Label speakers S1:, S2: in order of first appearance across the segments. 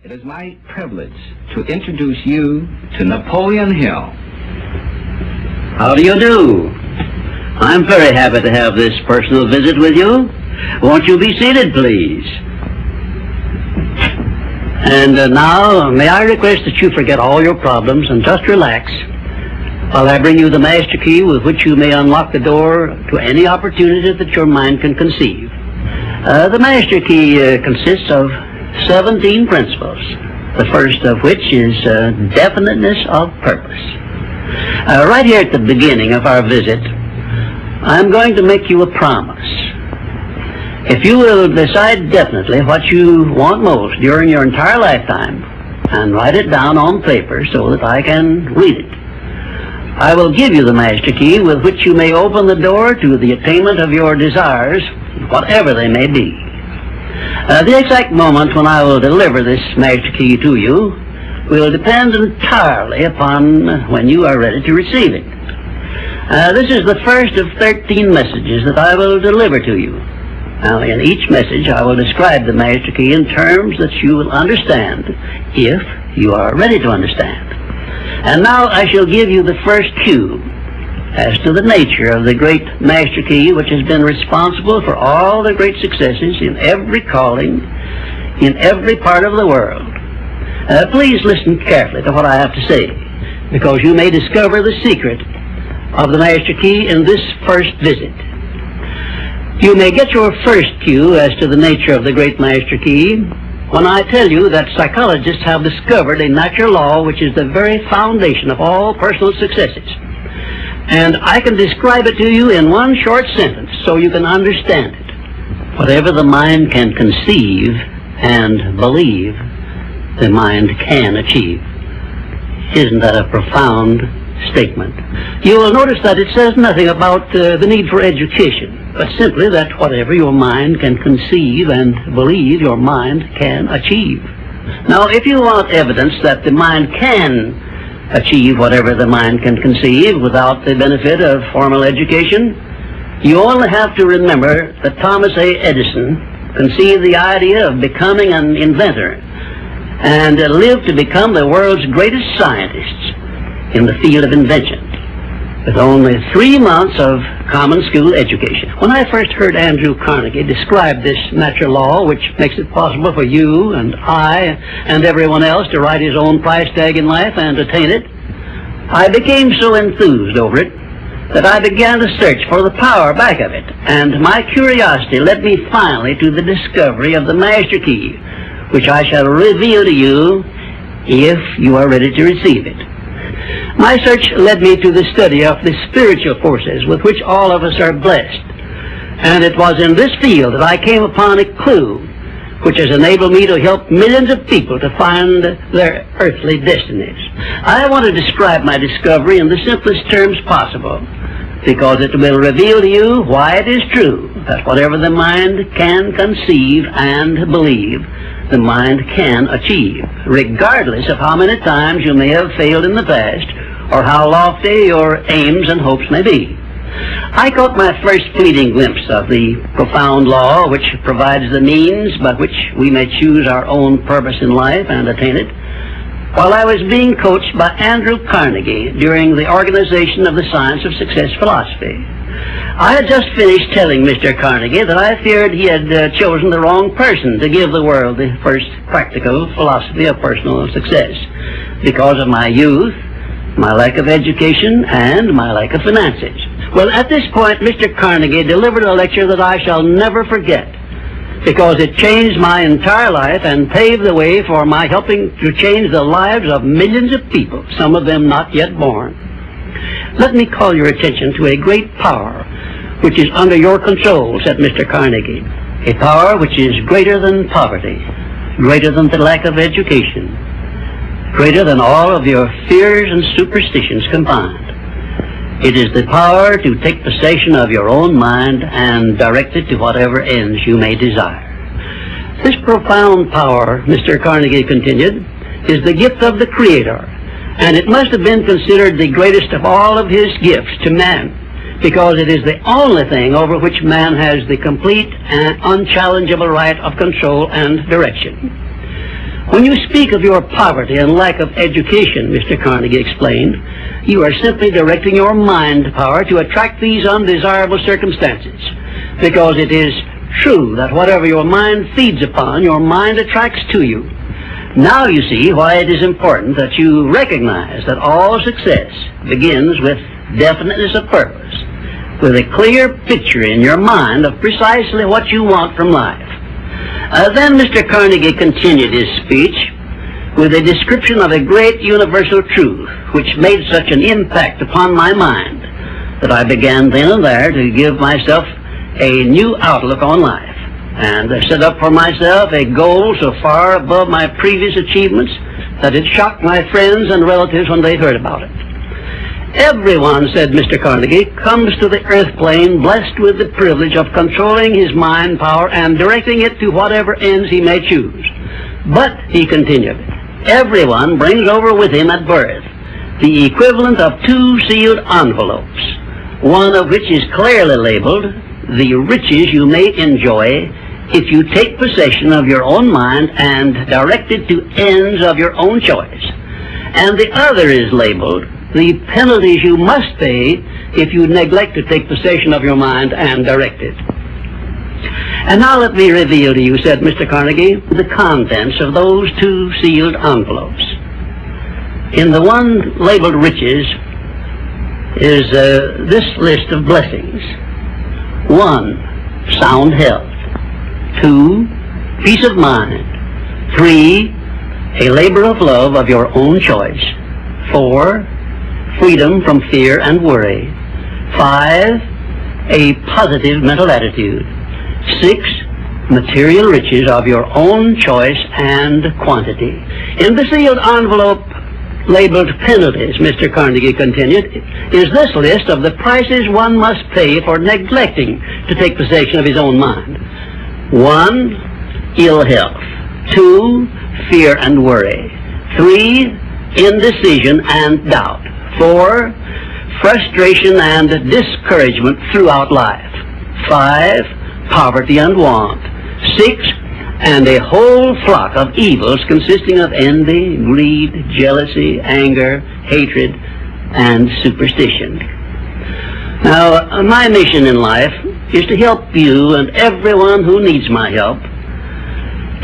S1: It is my privilege to introduce you to Napoleon Hill.
S2: How do you do? I'm very happy to have this personal visit with you. Won't you be seated, please? And now, may I request that you forget all your problems and just relax while I bring you the master key with which you may unlock the door to any opportunity that your mind can conceive. The master key consists of 17 principles, the first of which is definiteness of purpose. Right here at the beginning of our visit, I'm going to make you a promise. If you will decide definitely what you want most during your entire lifetime and write it down on paper so that I can read it, I will give you the master key with which you may open the door to the attainment of your desires, whatever they may be. The exact moment when I will deliver this master key to you will depend entirely upon when you are ready to receive it. This is the first of 13 messages that I will deliver to you. Now, in each message, I will describe the master key in terms that you will understand, if you are ready to understand. And now I shall give you the first cue as to the nature of the great master key which has been responsible for all the great successes in every calling, in every part of the world. Please listen carefully to what I have to say, because you may discover the secret of the master key in this first visit. You may get your first cue as to the nature of the great master key when I tell you that psychologists have discovered a natural law which is the very foundation of all personal successes. And I can describe it to you in one short sentence so you can understand it. Whatever the mind can conceive and believe, the mind can achieve. Isn't that a profound statement? You will notice that it says nothing about the need for education, but simply that whatever your mind can conceive and believe, your mind can achieve. Now, if you want evidence that the mind can achieve whatever the mind can conceive without the benefit of formal education, you only have to remember that Thomas A. Edison conceived the idea of becoming an inventor and lived to become the world's greatest scientists in the field of invention with only 3 months of common school education. When I first heard Andrew Carnegie describe this natural law which makes it possible for you and I and everyone else to write his own price tag in life and attain it, I became so enthused over it that I began to search for the power back of it, and my curiosity led me finally to the discovery of the master key, which I shall reveal to you if you are ready to receive it. My search led me to the study of the spiritual forces with which all of us are blessed, and it was in this field that I came upon a clue which has enabled me to help millions of people to find their earthly destinies. I want to describe my discovery in the simplest terms possible, because it will reveal to you why it is true that whatever the mind can conceive and believe, the mind can achieve, regardless of how many times you may have failed in the past or how lofty your aims and hopes may be. I caught my first fleeting glimpse of the profound law which provides the means by which we may choose our own purpose in life and attain it, while I was being coached by Andrew Carnegie during the organization of the Science of Success philosophy. I had just finished telling Mr. Carnegie that I feared he had chosen the wrong person to give the world the first practical philosophy of personal success because of my youth, my lack of education, and my lack of finances. Well, at this point, Mr. Carnegie delivered a lecture that I shall never forget, because it changed my entire life and paved the way for my helping to change the lives of millions of people, some of them not yet born. Let me call your attention to a great power which is under your control, said Mr. Carnegie, a power which is greater than poverty, greater than the lack of education, greater than all of your fears and superstitions combined. It is the power to take possession of your own mind and direct it to whatever ends you may desire. This profound power, Mr. Carnegie continued, is the gift of the Creator, and it must have been considered the greatest of all of His gifts to man, because it is the only thing over which man has the complete and unchallengeable right of control and direction. When you speak of your poverty and lack of education, Mr. Carnegie explained, you are simply directing your mind power to attract these undesirable circumstances, because it is true that whatever your mind feeds upon, your mind attracts to you. Now you see why it is important that you recognize that all success begins with definiteness of purpose, with a clear picture in your mind of precisely what you want from life. Then Mr. Carnegie continued his speech with a description of a great universal truth which made such an impact upon my mind that I began then and there to give myself a new outlook on life, and set up for myself a goal so far above my previous achievements that it shocked my friends and relatives when they heard about it. Everyone, said Mr. Carnegie, comes to the earth plane blessed with the privilege of controlling his mind power and directing it to whatever ends he may choose. But, he continued, everyone brings over with him at birth the equivalent of 2 sealed envelopes, one of which is clearly labeled, the riches you may enjoy if you take possession of your own mind and direct it to ends of your own choice. And the other is labeled, the penalties you must pay if you neglect to take possession of your mind and direct it. And now let me reveal to you, said Mr. Carnegie, the contents of those 2 sealed envelopes. In the one labeled riches is this list of blessings. 1, sound health. 2, peace of mind. 3, a labor of love of your own choice. 4, freedom from fear and worry. 5, a positive mental attitude. 6, material riches of your own choice and quantity. In the sealed envelope labeled penalties, Mr. Carnegie continued, is this list of the prices one must pay for neglecting to take possession of his own mind. 1, ill health. 2, fear and worry. 3, indecision and doubt. 4, frustration and discouragement throughout life. 5, poverty and want. 6, and a whole flock of evils consisting of envy, greed, jealousy, anger, hatred, and superstition. Now, my mission in life is to help you and everyone who needs my help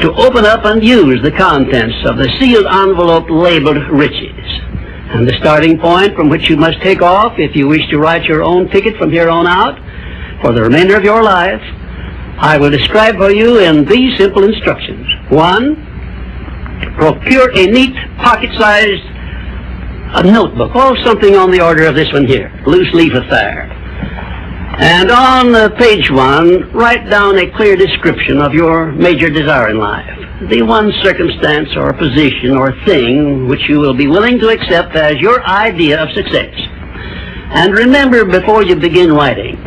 S2: to open up and use the contents of the sealed envelope labeled riches. And the starting point from which you must take off if you wish to write your own ticket from here on out for the remainder of your life, I will describe for you in these simple instructions. 1, procure a neat pocket-sized notebook, something on the order of this one here, loose leaf affair. And on page 1, write down a clear description of your major desire in life, the one circumstance or position or thing which you will be willing to accept as your idea of success. And remember before you begin writing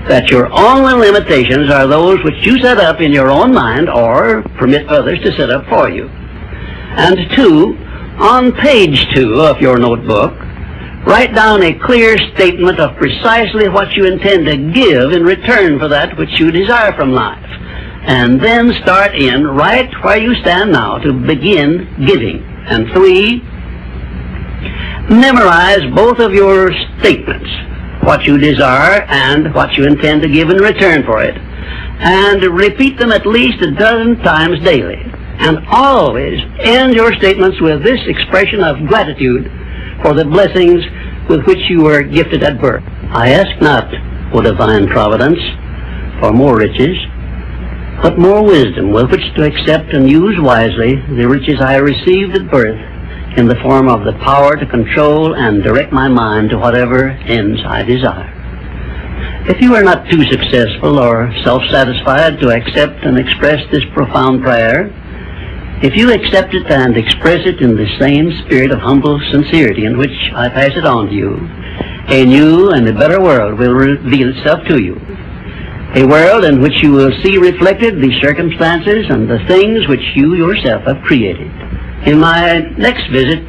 S2: that your only limitations are those which you set up in your own mind or permit others to set up for you. And 2, on page 2 of your notebook, write down a clear statement of precisely what you intend to give in return for that which you desire from life. And then start in right where you stand now to begin giving. And 3, memorize both of your statements, what you desire and what you intend to give in return for it, and repeat them at least a dozen times daily. And always end your statements with this expression of gratitude for the blessings with which you were gifted at birth. I ask not, O divine providence, for more riches, but more wisdom with which to accept and use wisely the riches I received at birth in the form of the power to control and direct my mind to whatever ends I desire. If you are not too successful or self-satisfied to accept and express this profound prayer, if you accept it and express it in the same spirit of humble sincerity in which I pass it on to you, a new and a better world will reveal itself to you. A world in which you will see reflected the circumstances and the things which you yourself have created. In my next visit,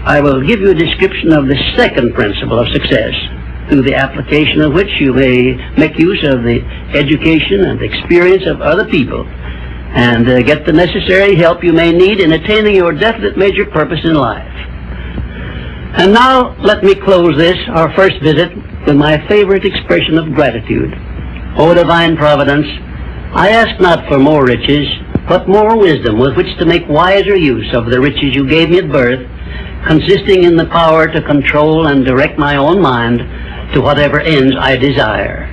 S2: I will give you a description of the second principle of success, through the application of which you may make use of the education and experience of other people and get the necessary help you may need in attaining your definite major purpose in life. And now, let me close this, our first visit, with my favorite expression of gratitude. O divine providence, I ask not for more riches, but more wisdom with which to make wiser use of the riches you gave me at birth, consisting in the power to control and direct my own mind to whatever ends I desire.